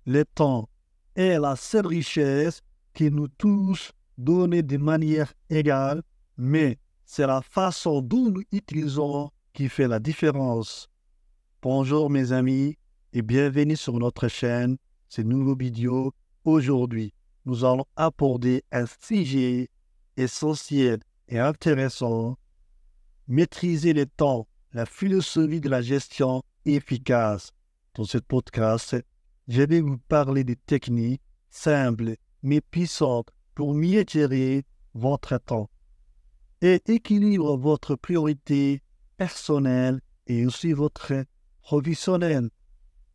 le temps est la seule richesse qui nous tous donne de manière égale, mais c'est la façon dont nous utilisons qui fait la différence. Bonjour mes amis et bienvenue sur notre chaîne, cette nouvelle vidéo. Aujourd'hui, nous allons aborder un sujet essentiel et intéressant, maîtriser le temps, la philosophie de la gestion efficace. Dans ce podcast, je vais vous parler des techniques simples mais puissantes pour mieux gérer votre temps et équilibrer votre priorité personnelle et aussi votre professionnelle.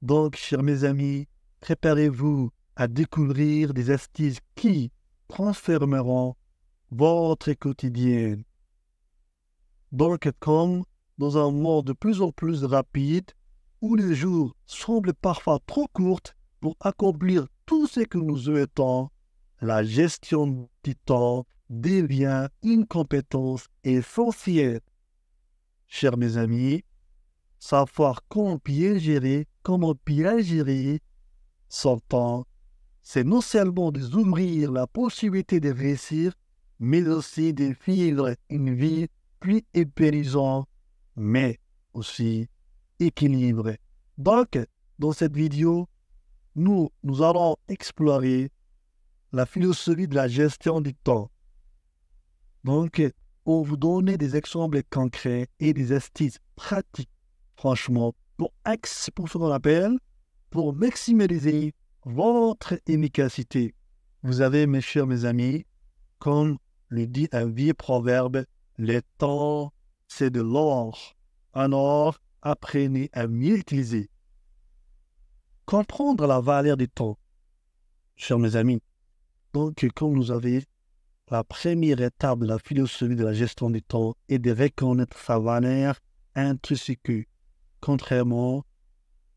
Donc, chers mes amis, préparez-vous à découvrir des astuces qui transformeront votre quotidien. Donc, comme dans un monde de plus en plus rapide, où les jours semblent parfois trop courts pour accomplir tout ce que nous souhaitons, la gestion du temps devient une compétence essentielle. Chers mes amis, savoir comment bien gérer son temps, c'est non seulement de ouvrir la possibilité de réussir, mais aussi de vivre une vie plus épuisante, mais aussi équilibrée. Donc, dans cette vidéo, nous allons explorer la philosophie de la gestion du temps. Donc, on vous donne des exemples concrets et des astuces pratiques, franchement, pour ce qu'on appelle, pour maximiser votre efficacité. Vous avez, mes chers mes amis, comme le dit un vieux proverbe, le temps, c'est de l'or. Alors, apprenez à mieux l'utiliser. Comprendre la valeur du temps, chers mes amis. Donc, comme nous avons la première étape de la philosophie de la gestion du temps est de reconnaître sa valeur intrinsèque. Contrairement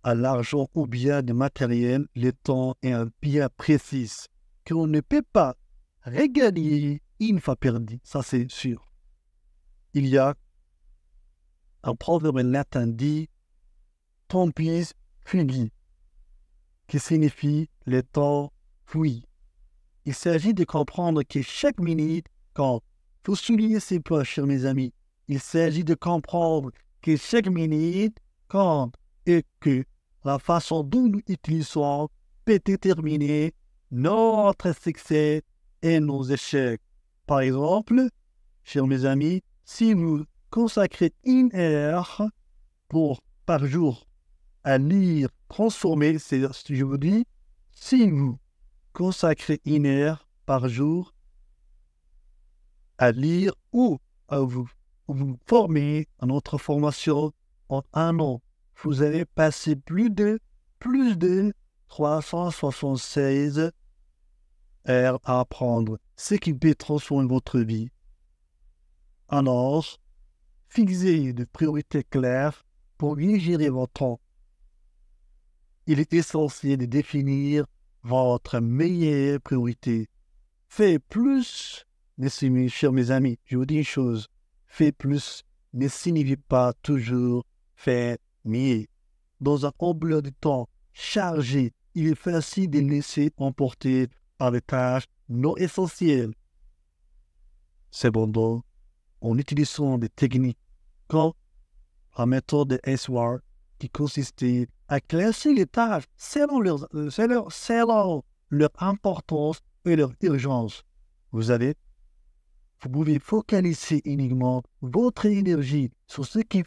à l'argent ou bien du matériel, le temps est un bien précis qu'on ne peut pas regagner une fois perdu. Ça, c'est sûr. Il y a un proverbe latin dit « tempus fugit » qui signifie « le temps fuit ». Il s'agit de comprendre que chaque minute compte. Il faut souligner ces points, chers mes amis. Il s'agit de comprendre que chaque minute compte et que la façon dont nous utilisons peut déterminer notre succès et nos échecs. Par exemple, chers mes amis, si vous consacrez 1 heure par jour à lire, transformer, c'est ce que je vous dis, si vous consacrez 1 heure par jour à lire ou à vous former à notre formation en 1 an, vous allez passer plus de 376 heures à apprendre, ce qui peut transformer votre vie. Alors, fixez des priorités claires pour mieux gérer votre temps. Il est essentiel de définir votre meilleure priorité. Faites plus, chers mes amis, je vous dis une chose, faites plus ne signifie pas toujours faire mieux. Dans un emploi du temps chargé, il est facile de laisser emporter par des tâches non essentielles. Cependant, en utilisant des techniques comme la méthode de SWOT qui consistait à classer les tâches selon leur importance et leur urgence. Vous pouvez focaliser uniquement votre énergie sur ce qui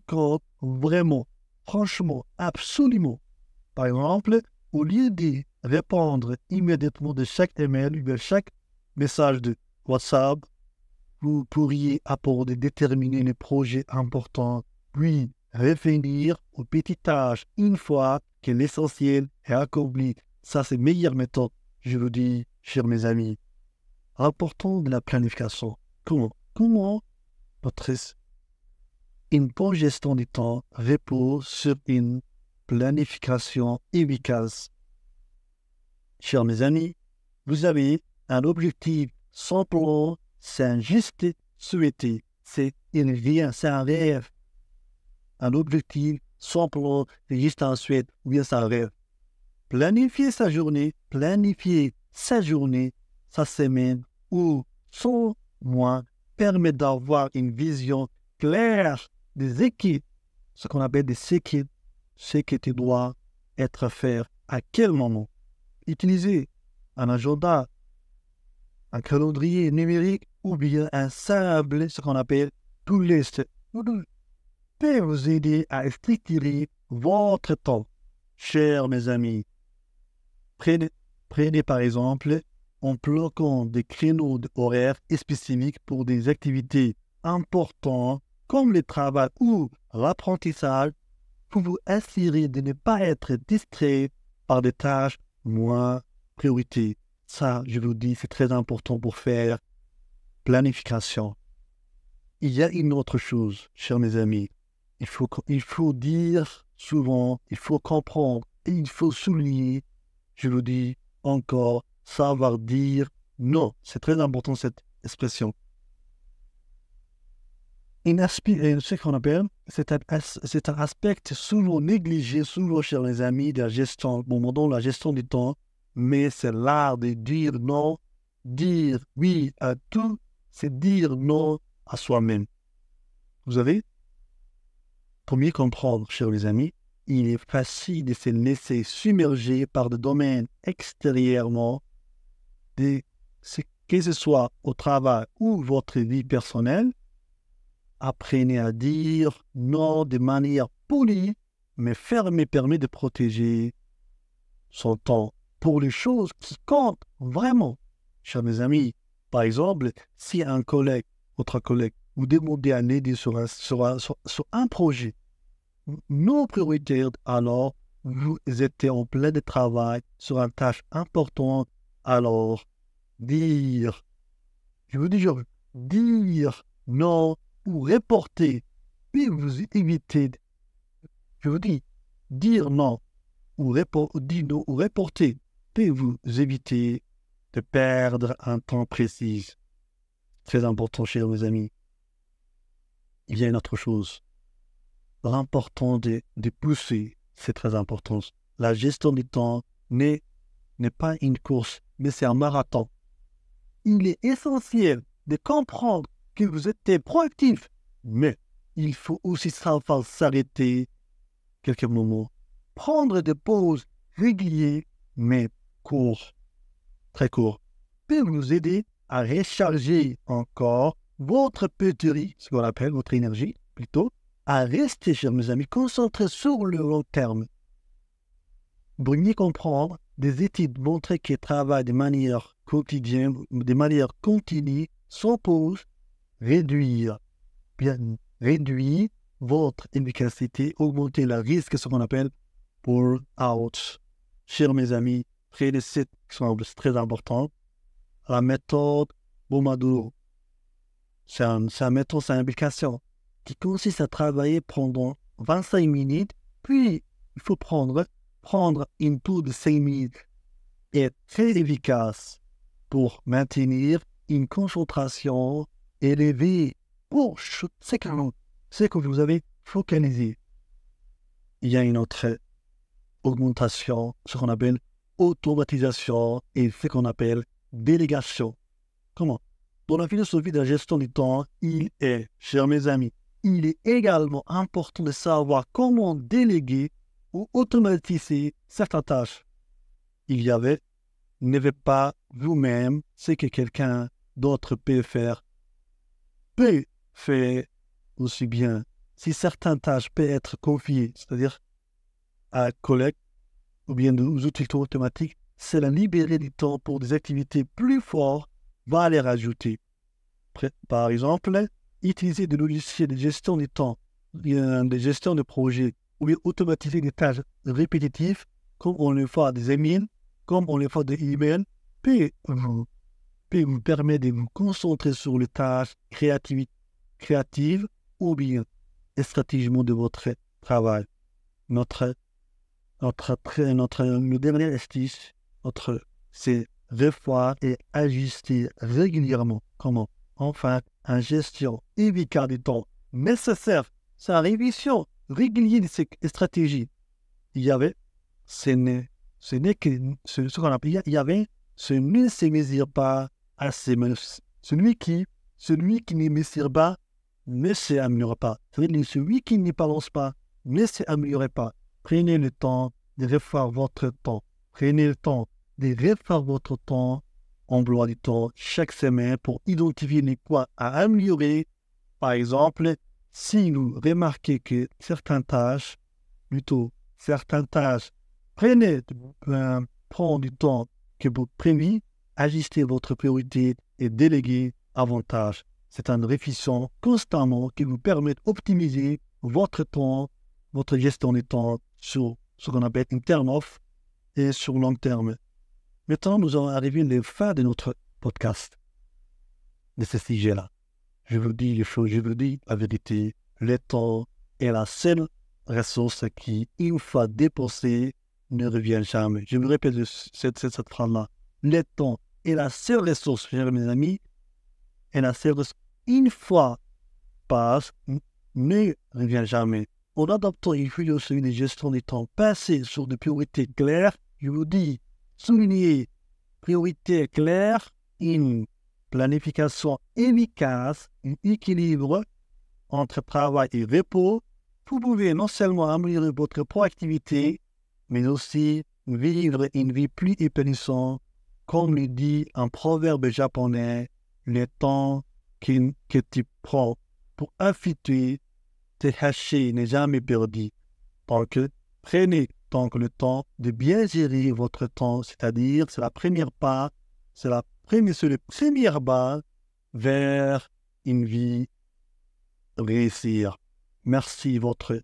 compte vraiment, franchement, absolument. Par exemple, au lieu de répondre immédiatement de chaque email ou de chaque message de WhatsApp, vous pourriez déterminer les projets importants, puis revenir aux petites tâches une fois que l'essentiel est accompli. Ça, c'est la meilleure méthode, je vous dis, chers mes amis. Important de la planification. Comment une bonne gestion du temps repose sur une planification efficace. Chers mes amis, vous avez un objectif sans plan, c'est un juste souhaité, c'est un rêve. un objectif, son plan, juste ensuite, ou bien sa rêve. Planifier sa journée, sa semaine ou son mois permet d'avoir une vision claire des équipes, ce qu'on appelle des équipes, ce qui doit être fait à quel moment. Utiliser un agenda, un calendrier numérique ou bien un simple, ce qu'on appelle to list, peut vous aider à structurer votre temps. Chers mes amis, prenez par exemple en bloquant des créneaux horaires spécifiques pour des activités importantes comme le travail ou l'apprentissage pour vous assurer de ne pas être distrait par des tâches moins prioritaires. Ça, je vous dis, c'est très important pour faire planification. Il y a une autre chose, chers mes amis. Il faut dire souvent, il faut comprendre et il faut souligner, je vous dis encore, savoir dire non. C'est très important cette expression. Ce qu'on appelle, c'est un aspect souvent négligé, souvent chez les amis, de la gestion, la gestion du temps, mais c'est l'art de dire non, dire oui à tout, c'est dire non à soi-même. Vous avez, pour mieux comprendre, chers les amis, il est facile de se laisser submerger par des domaines extérieurement, que ce soit au travail ou votre vie personnelle. Apprenez à dire non de manière polie, mais ferme permet de protéger son temps pour les choses qui comptent vraiment. Chers mes amis, par exemple, si votre collègue, vous demandez à l'aider sur un projet non prioritaire, alors vous êtes en plein de travail sur une tâche importante, alors dire non ou reporter, puis vous évitez, je vous dis, dire non ou reporter, puis vous évitez de perdre un temps précis. Très important, chers mes amis. Il y a une autre chose. L'important de pousser, c'est très important. La gestion du temps n'est pas une course, mais c'est un marathon. Il est essentiel de comprendre que vous êtes proactif, mais il faut aussi savoir s'arrêter quelques moments, prendre des pauses régulières, mais très courtes, peut vous aider à recharger encore votre batterie, ce qu'on appelle votre énergie, plutôt, à rester, chers mes amis, concentrés sur le long terme. Pour mieux comprendre, des études montrent que le travail de manière quotidienne, de manière continue, sans pause, réduire votre efficacité, augmenter le risque, ce qu'on appelle burn-out. Chers mes amis, prenez cet exemple, c'est très important. La méthode Pomodoro, c'est une méthode, c'est une application qui consiste à travailler pendant 25 minutes, puis il faut prendre une pause de 5 minutes et très efficace pour maintenir une concentration élevée pour ce que vous avez focalisé. Il y a une autre augmentation, ce qu'on appelle automatisation et ce qu'on appelle délégation. Comment? Dans la philosophie de la gestion du temps, chers mes amis, il est également important de savoir comment déléguer ou automatiser certaines tâches. Ne faites pas vous-même ce que quelqu'un d'autre peut faire aussi bien. Si certaines tâches peuvent être confiées, c'est-à-dire à un collègue ou bien aux outils automatiques, c'est la libérer du temps pour des activités plus fortes, va les rajouter. Par exemple, utiliser des logiciels de gestion du temps, de gestion de projets, ou bien automatiser des tâches répétitives, comme on le fait des emails, comme on le fait des emails, puis vous permet de vous concentrer sur les tâches créatives ou bien stratégiquement de votre travail. Notre dernier astuce, c'est revoir et ajuster régulièrement. Comment? Enfin, une gestion efficace du temps nécessaire. Sa révision régulier de ces stratégies. Il y avait, ce n'est que ce qu'on appelle, il y avait, ce ne se mesure pas à ses mains. Celui qui ne mesure pas ne s'améliore pas. Celui qui ne balance pas ne s'améliore pas. Prenez le temps de refaire votre temps. Prenez le temps de refaire votre temps, emploi du temps, chaque semaine pour identifier les points à améliorer. Par exemple, si vous remarquez que certaines tâches, prendre du temps que vous prenez, ajustez votre priorité et déléguez avantage. C'est une réflexion constamment qui vous permet d'optimiser votre temps, votre gestion du temps sur ce qu'on appelle in term of et sur long terme. Maintenant, nous allons arriver à la fin de notre podcast, de ce sujet-là. Je vous dis les choses, je vous dis la vérité. Le temps est la seule ressource qui, une fois dépensée, ne revient jamais. Je me répète cette phrase-là. Le temps est la seule ressource, chers mes amis, et la seule ressource, une fois passe, ne revient jamais. En adoptant une philosophie de gestion du temps passée sur des priorités claires, je vous dis, soulignez, priorité claire, une planification efficace, un équilibre entre travail et repos, vous pouvez non seulement améliorer votre proactivité, mais aussi vivre une vie plus épanouissante, comme le dit un proverbe japonais, le temps que tu prends pour affûter tes hachés n'est jamais perdu. Donc, prenez donc le temps de bien gérer votre temps, c'est-à-dire c'est la première part, c'est le premier pas vers une vie réussir. Merci votre